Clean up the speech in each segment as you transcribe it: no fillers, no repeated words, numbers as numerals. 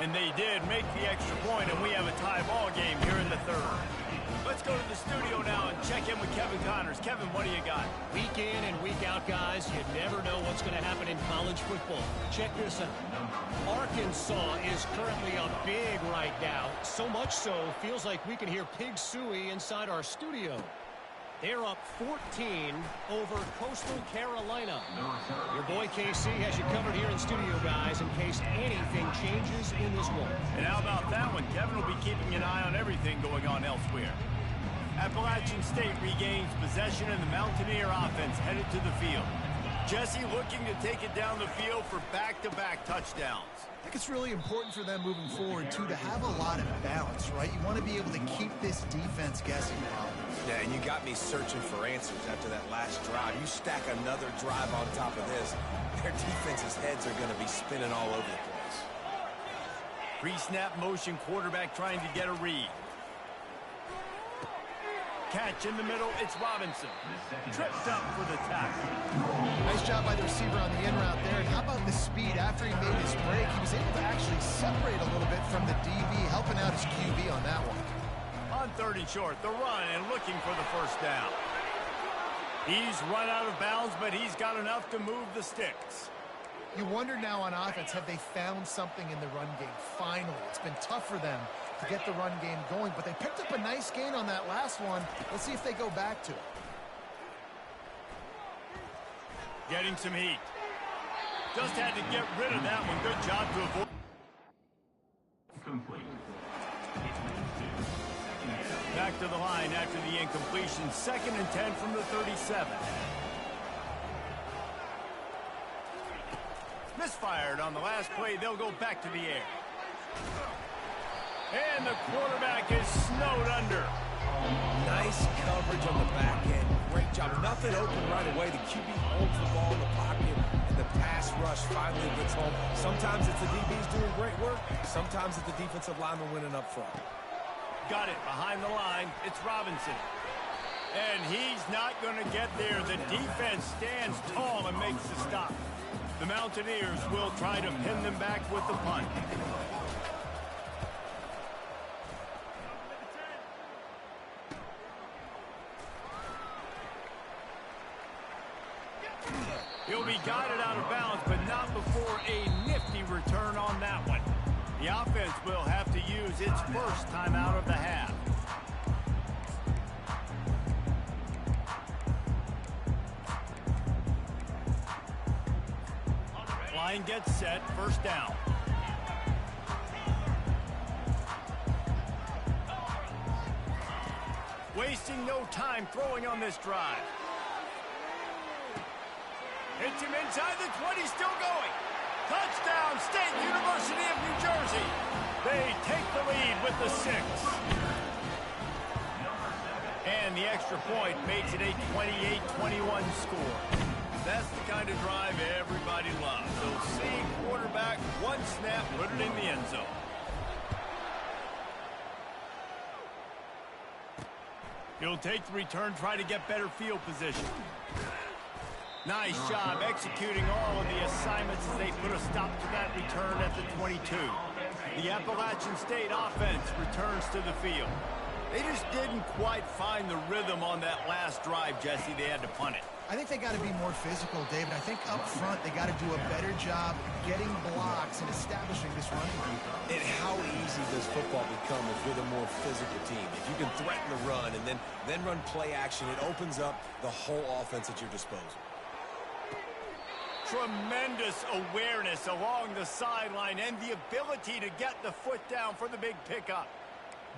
And they did make the extra point, and we have a tie ball game here in the third. Let's go to the studio now and check in with Kevin Connors. Kevin, what do you got? Week in and week out, guys, you never know what's going to happen in college football. Check this out. Arkansas is currently up big right now. So much so, feels like we can hear Pig Suey inside our studio. They're up 14 over Coastal Carolina. Your boy KC has you covered here in studio, guys, in case anything changes in this one. And how about that one? Kevin will be keeping an eye on everything going on elsewhere. Appalachian State regains possession, and the Mountaineer offense headed to the field. Jesse looking to take it down the field for back-to-back touchdowns. I think it's really important for them moving forward, too, to have a lot of balance, right? You want to be able to keep this defense guessing now. Yeah, and you got me searching for answers after that last drive. You stack another drive on top of this, their defense's heads are going to be spinning all over the place. Pre-snap motion, quarterback trying to get a read. Catch in the middle, it's Robinson. Tripped up for the tackle. Nice job by the receiver on the in route there. And how about the speed? After he made his break, he was able to actually separate a little bit from the DB, helping out his QB on that one. On 3rd and short, the run and looking for the first down. He's run out of bounds, but he's got enough to move the sticks. You wonder now on offense, have they found something in the run game? Finally, it's been tough for them to get the run game going, but they picked up a nice gain on that last one. Let's see if they go back to it. Getting some heat. Just had to get rid of that one. Good job to avoid. Complete. Back to the line after the incompletion. 2nd and 10 from the 37. Misfired on the last play. They'll go back to the air. And the quarterback is snowed under. Nice coverage on the back end. Great job. Nothing open right away. The QB holds the ball in the pocket, and the pass rush finally gets home. Sometimes it's the DBs doing great work. Sometimes it's the defensive lineman winning up front. Got it behind the line. It's Robinson. And he's not going to get there. The defense stands tall and makes the stop. The Mountaineers will try to pin them back with the punt. He'll be guided out of bounds, but not before a nifty return on that one. The offense will have to use its first time out of the half. Line gets set, first down. Wasting no time throwing on this drive. Hits him inside the 20, still going. Touchdown, State University of New Jersey. They take the lead with the 6. And the extra point makes it a 28-21 score. That's the kind of drive everybody loves. They'll see quarterback, one snap, put it in the end zone. He'll take the return, try to get better field position. Nice job executing all of the assignments as they put a stop to that return at the 22. The Appalachian State offense returns to the field. They just didn't quite find the rhythm on that last drive, Jesse. They had to punt it. I think they got to be more physical, David. I think up front they got to do a better job getting blocks and establishing this running game. And how easy does football become if you're the more physical team? If you can threaten the run and then run play action, it opens up the whole offense at your disposal. Tremendous awareness along the sideline and the ability to get the foot down for the big pickup.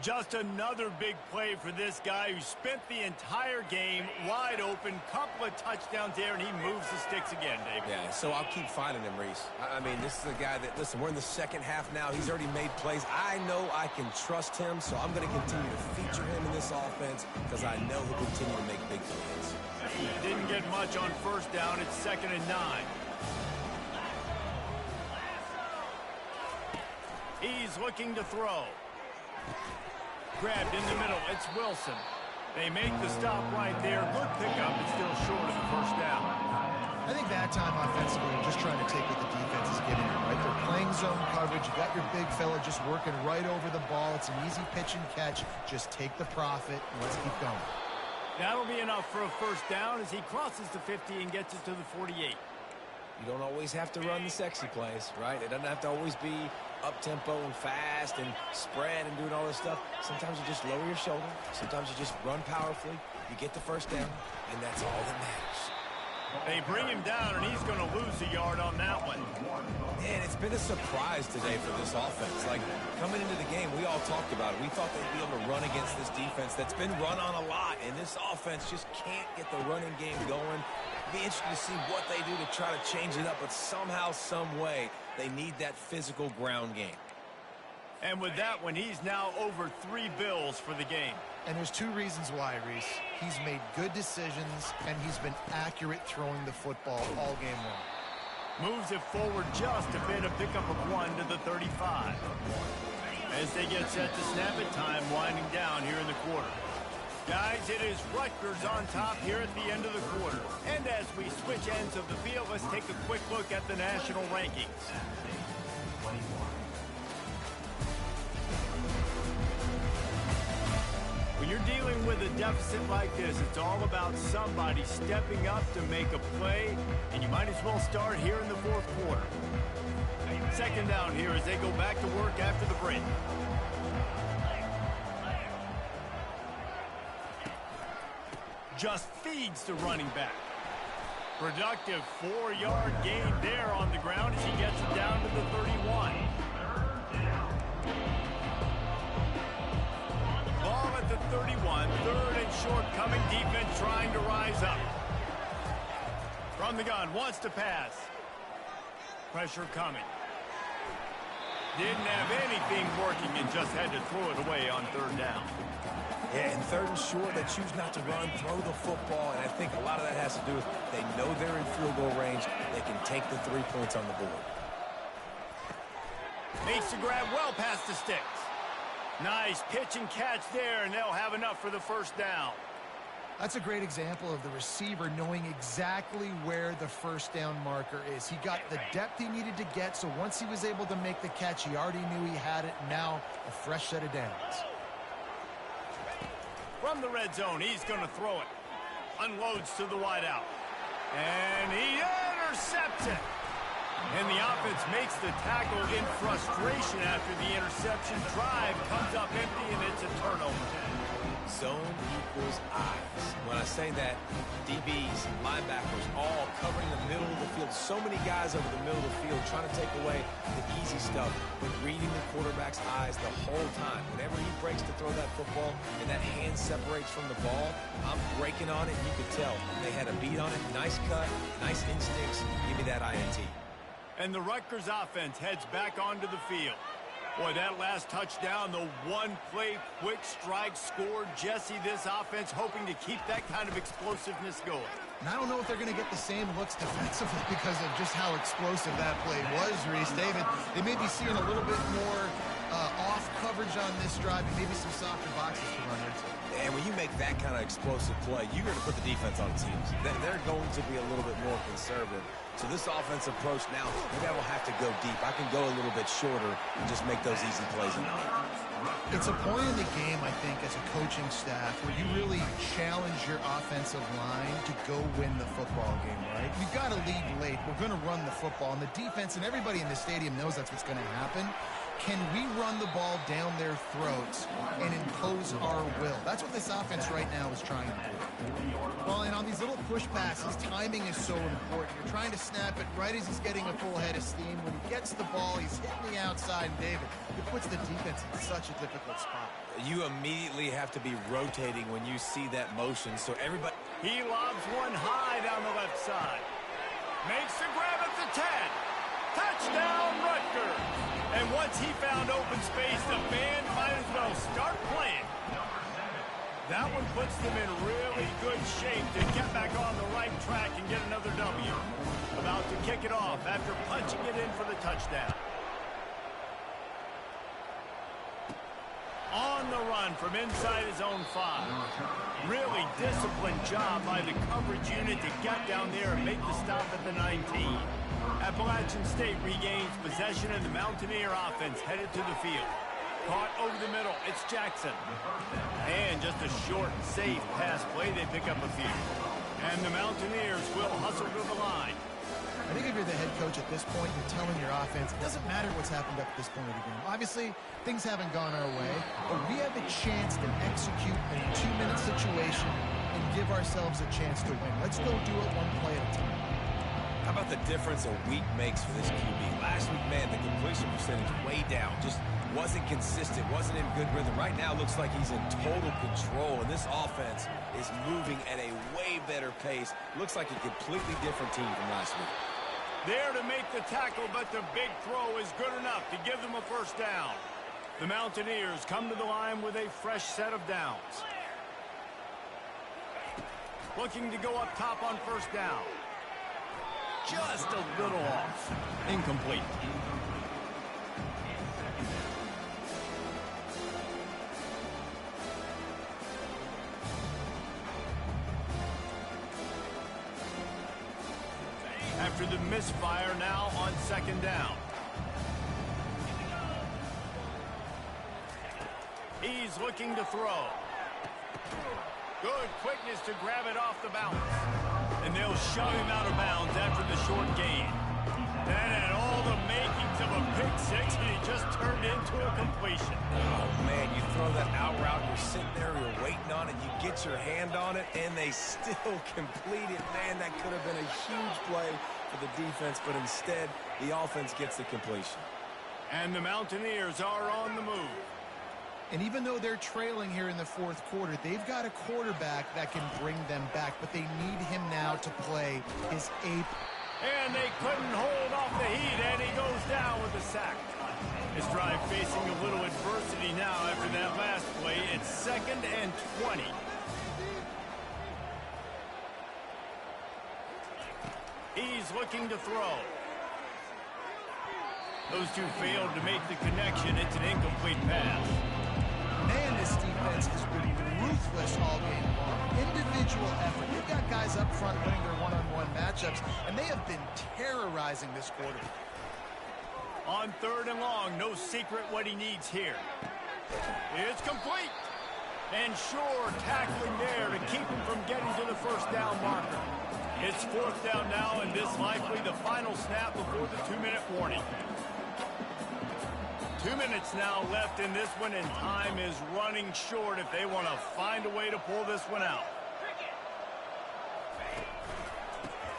Just another big play for this guy who spent the entire game wide open. Couple of touchdowns there, and he moves the sticks again, David. Yeah, so I'll keep finding him, Reese. I mean, this is a guy that, listen, we're in the second half now. He's already made plays. I know I can trust him, so I'm going to continue to feature him in this offense because I know he'll continue to make big plays. Didn't get much on first down. It's 2nd and 9. He's looking to throw. Grabbed in the middle. It's Wilson. They make the stop right there. Good pickup. It's still short of the first down. I think that time offensively, you're just trying to take what the defense is giving you, right? They're playing zone coverage. You got your big fella just working right over the ball. It's an easy pitch and catch. Just take the profit and let's keep going. That'll be enough for a first down as he crosses the 50 and gets it to the 48. You don't always have to run the sexy plays, right? It doesn't have to always be up-tempo and fast and spread and doing all this stuff. Sometimes you just lower your shoulder. Sometimes you just run powerfully. You get the first down, and that's all that matters. They bring him down, and he's going to lose a yard on that one. Man, it's been a surprise today for this offense. Like, coming into the game, we all talked about it. We thought they'd be able to run against this defense that's been run on a lot, and this offense just can't get the running game going. It'll be interesting to see what they do to try to change it up, but somehow, some way, they need that physical ground game. And with that one, he's now over 3 bills for the game. And there's 2 reasons why, Reese. He's made good decisions, and he's been accurate throwing the football all game long. Moves it forward just a bit, a pickup of 1 to the 35. As they get set to snap it, time winding down here in the quarter. Guys, it is Rutgers on top here at the end of the quarter. And as we switch ends of the field, let's take a quick look at the national rankings. When you're dealing with a deficit like this, it's all about somebody stepping up to make a play, and you might as well start here in the fourth quarter. Second down here as they go back to work after the break. Just feeds the running back. Productive 4-yard gain there on the ground as he gets it down to the 31. Ball at the 31, third and short, coming defense trying to rise up. From the gun, wants to pass. Pressure coming. Didn't have anything working and just had to throw it away on third down. Yeah, and third and short, they choose not to run, throw the football, and I think a lot of that has to do with they know they're in field goal range. They can take the 3 points on the board. Makes the grab well past the sticks. Nice pitch and catch there, and they'll have enough for the first down. That's a great example of the receiver knowing exactly where the first down marker is. He got the depth he needed to get, so once he was able to make the catch, he already knew he had it. Now a fresh set of downs. From the red zone, he's going to throw it. Unloads to the wideout. And he intercepts it. And the offense makes the tackle in frustration after the interception. Drive comes up empty, and it's a turnover. Zone equals eyes. When I say that, DBs, linebackers, all covering the middle of the field. So many guys over the middle of the field trying to take away the easy stuff, but reading the quarterback's eyes the whole time. Whenever he breaks to throw that football and that hand separates from the ball, I'm breaking on it, and you could tell they had a beat on it. Nice cut, nice instincts. Give me that INT. And the Rutgers offense heads back onto the field. Boy, that last touchdown, the one-play quick strike scored. Jesse, this offense hoping to keep that kind of explosiveness going. And I don't know if they're going to get the same looks defensively because of just how explosive that play was, Reese. David, they may be seeing a little bit more off coverage on this drive and maybe some softer boxes to run into. And when you make that kind of explosive play, you're going to put the defense on teams. They're going to be a little bit more conservative. So this offensive approach now, maybe I will have to go deep. I can go a little bit shorter and just make those easy plays. It's a point in the game, I think, as a coaching staff where you really challenge your offensive line to go win the football game, right? We've got to lead late. We're going to run the football. And the defense and everybody in the stadium knows that's what's going to happen. Can we run the ball down their throats and impose our will? That's what this offense right now is trying to do. Well, and on these little push passes, timing is so important. You're trying to snap it right as he's getting a full head of steam. When he gets the ball, he's hitting the outside, and David, it puts the defense in such a difficult spot. You immediately have to be rotating when you see that motion, so everybody... He lobs one high down the left side. Makes the grab at the 10. Touchdown, Rutgers! And once he found open space, the band might as well start playing. That one puts them in really good shape to get back on the right track and get another W. About to kick it off after punching it in for the touchdown. On the run from inside his own 5. Really disciplined job by the coverage unit to get down there and make the stop at the 19. Appalachian State regains possession, and the Mountaineer offense headed to the field. Caught over the middle. It's Jackson. And just a short, safe pass play. They pick up a few. And the Mountaineers will hustle to the line. I think if you're the head coach at this point, you're telling your offense, it doesn't matter what's happened up at this point of the game. Obviously, things haven't gone our way, but we have a chance to execute a 2-minute situation and give ourselves a chance to win. Let's go do it one play at a time. How about the difference a week makes for this QB? Last week, man, the completion percentage way down. Just wasn't consistent, wasn't in good rhythm. Right now, looks like he's in total control, and this offense is moving at a way better pace. Looks like a completely different team from last week. There to make the tackle, but the big throw is good enough to give them a first down. The Mountaineers come to the line with a fresh set of downs. Looking to go up top on first down. Just a little off. Incomplete. After the misfire, now on second down. He's looking to throw. Good quickness to grab it off the bounce. And they'll shove him out of bounds after the short gain. That had all the makings of a pick six, and he just turned into a completion. Oh, man, you throw that out route, you're sitting there, you're waiting on it, you get your hand on it, and they still complete it. Man, that could have been a huge play for the defense, but instead, the offense gets the completion. And the Mountaineers are on the move. And even though they're trailing here in the fourth quarter, they've got a quarterback that can bring them back, but they need him now to play his ape. And they couldn't hold off the heat, and he goes down with a sack. His drive facing a little adversity now after that last play. It's 2nd and 20. He's looking to throw. Those two failed to make the connection. It's an incomplete pass. Man, this defense has been ruthless all game long. Individual effort. They've got guys up front winning their one-on-one matchups, and they have been terrorizing this quarter. On 3rd and long, no secret what he needs here. It's complete. And sure, tackling there to keep him from getting to the first down marker. It's 4th down now, and this likely the final snap before the 2-minute warning. 2 minutes now left in this one, and time is running short if they want to find a way to pull this one out.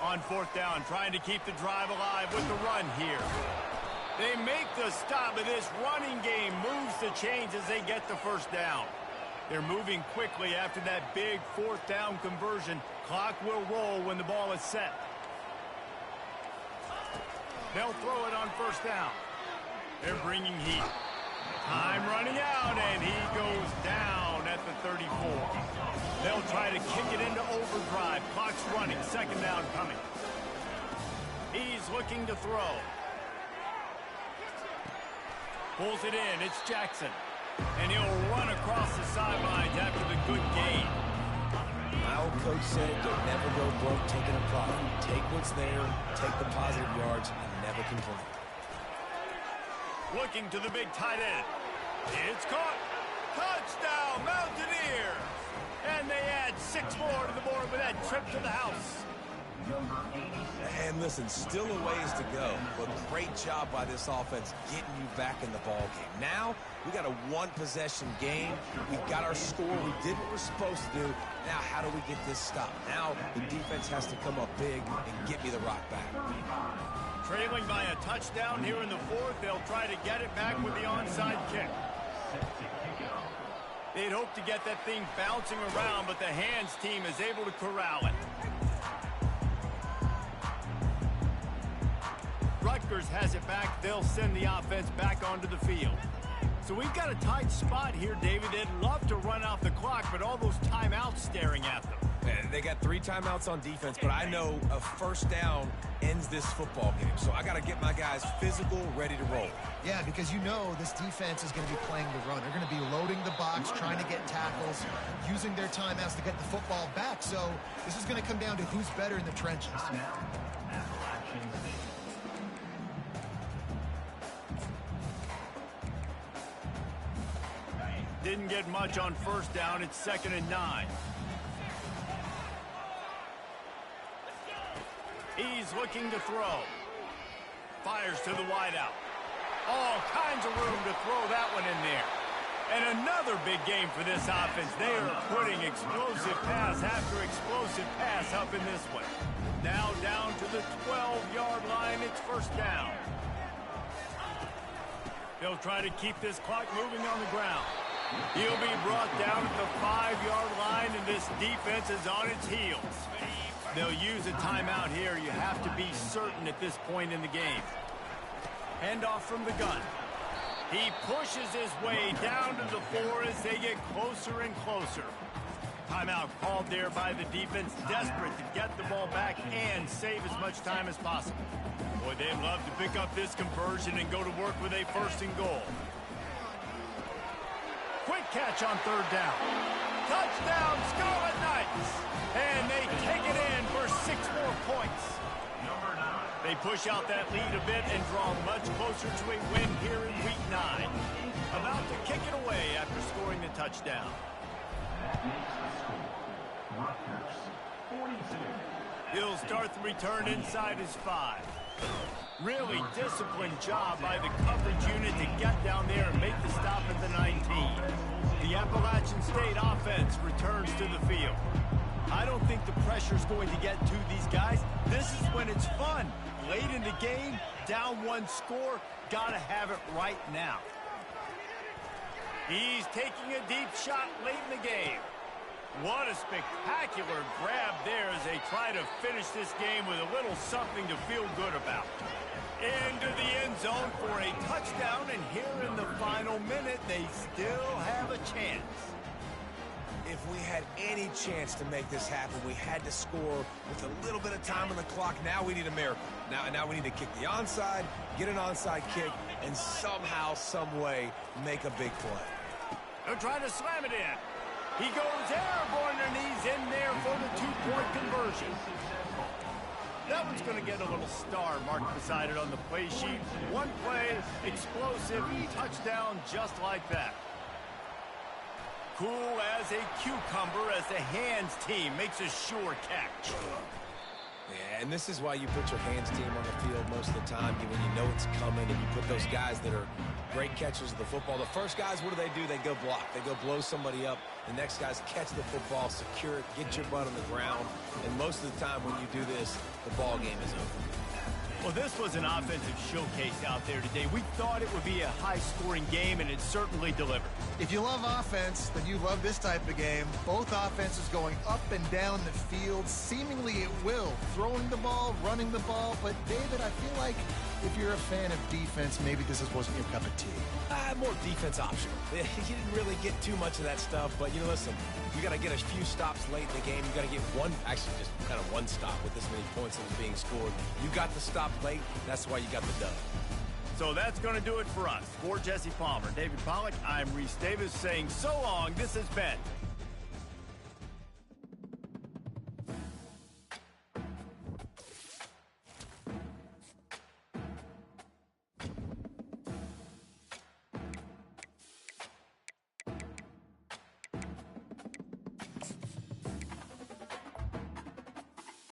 On 4th down, trying to keep the drive alive with the run here. They make the stop, but this running game moves the chains as they get the first down. They're moving quickly after that big 4th down conversion. Clock will roll when the ball is set. They'll throw it on first down. They're bringing heat. Time running out, and he goes down at the 34. They'll try to kick it into overdrive. Clock's running. 2nd down coming. He's looking to throw. Pulls it in. It's Jackson. And he'll run across the sidelines after the good gain. My old coach said, don't never go broke taking a profit. Take what's there, take the positive yards, and never complain. Looking to the big tight end. It's caught. Touchdown, Mountaineers. And they add 6 more to the board with that trip to the house. And listen, still a ways to go, but great job by this offense getting you back in the ball game. Now, we got a 1-possession game. We got our score. We did what we're supposed to do. Now, how do we get this stopped? Now, the defense has to come up big and get me the rock back. Trailing by a touchdown here in the 4th. They'll try to get it back with the onside kick. They'd hope to get that thing bouncing around, but the hands team is able to corral it. Rutgers has it back. They'll send the offense back onto the field. So we've got a tight spot here, David. They'd love to run out the clock, but all those timeouts staring at them. They got 3 timeouts on defense, but I know a first down ends this football game. So I got to get my guys physical, ready to roll. Yeah, because you know this defense is going to be playing the run. They're going to be loading the box, trying to get tackles, using their timeouts to get the football back. So this is going to come down to who's better in the trenches. Didn't get much on first down. It's 2nd and 9. He's looking to throw. Fires to the wideout. All kinds of room to throw that one in there. And another big game for this offense. They are putting explosive pass after explosive pass up in this one. Now down to the 12-yard line. It's first down. They'll try to keep this clock moving on the ground. He'll be brought down at the 5-yard line, and this defense is on its heels. They'll use a timeout here. You have to be certain at this point in the game. Handoff from the gun. He pushes his way down to the 4 as they get closer and closer. Timeout called there by the defense, desperate to get the ball back and save as much time as possible. Boy, they'd love to pick up this conversion and go to work with a 1st and goal. Quick catch on 3rd down. Touchdown, Scarlet Knights! And they take it in for 6 more points. They push out that lead a bit and draw much closer to a win here in Week 9. About to kick it away after scoring the touchdown. Rutgers, 42. He'll start the return inside his 5. Really disciplined job by the coverage unit to get down there and make the stop at the 19. The Appalachian State offense returns to the field. I don't think the pressure's going to get to these guys. This is when it's fun. Late in the game, down 1 score, gotta have it right now. He's taking a deep shot late in the game. What a spectacular grab there as they try to finish this game with a little something to feel good about. Into the end zone for a touchdown, and here in the final minute, they still have a chance. If we had any chance to make this happen, we had to score with a little bit of time on the clock. Now we need a miracle. Now we need to kick the onside, get an onside kick, and somehow, some way, make a big play. They're trying to slam it in. He goes airborne, and he's in there for the 2-point conversion. That one's going to get a little star marked beside it on the play sheet. One play, explosive, touchdown just like that. Cool as a cucumber as the hands team makes a sure catch. Yeah, and this is why you put your hands team on the field most of the time, when you know it's coming, and you put those guys that are great catchers of the football. The first guys, what do? They go block. They go blow somebody up. The next guys catch the football, secure it, get your butt on the ground. And most of the time when you do this, the ball game is over. Well, this was an offensive showcase out there today. We thought it would be a high-scoring game, and it certainly delivered. If you love offense, then you love this type of game. Both offenses going up and down the field, seemingly at will, throwing the ball, running the ball. But, David, I feel like if you're a fan of defense, maybe this wasn't your cup of tea. More defense optional. You didn't really get too much of that stuff, but, listen, you got to get a few stops late in the game. You got to get just kind of one stop with this many points that was being scored. You got the stop late. That's why you got the dub. So that's going to do it for us. For Jesse Palmer, David Pollack, I'm Reese Davis saying so long. This has been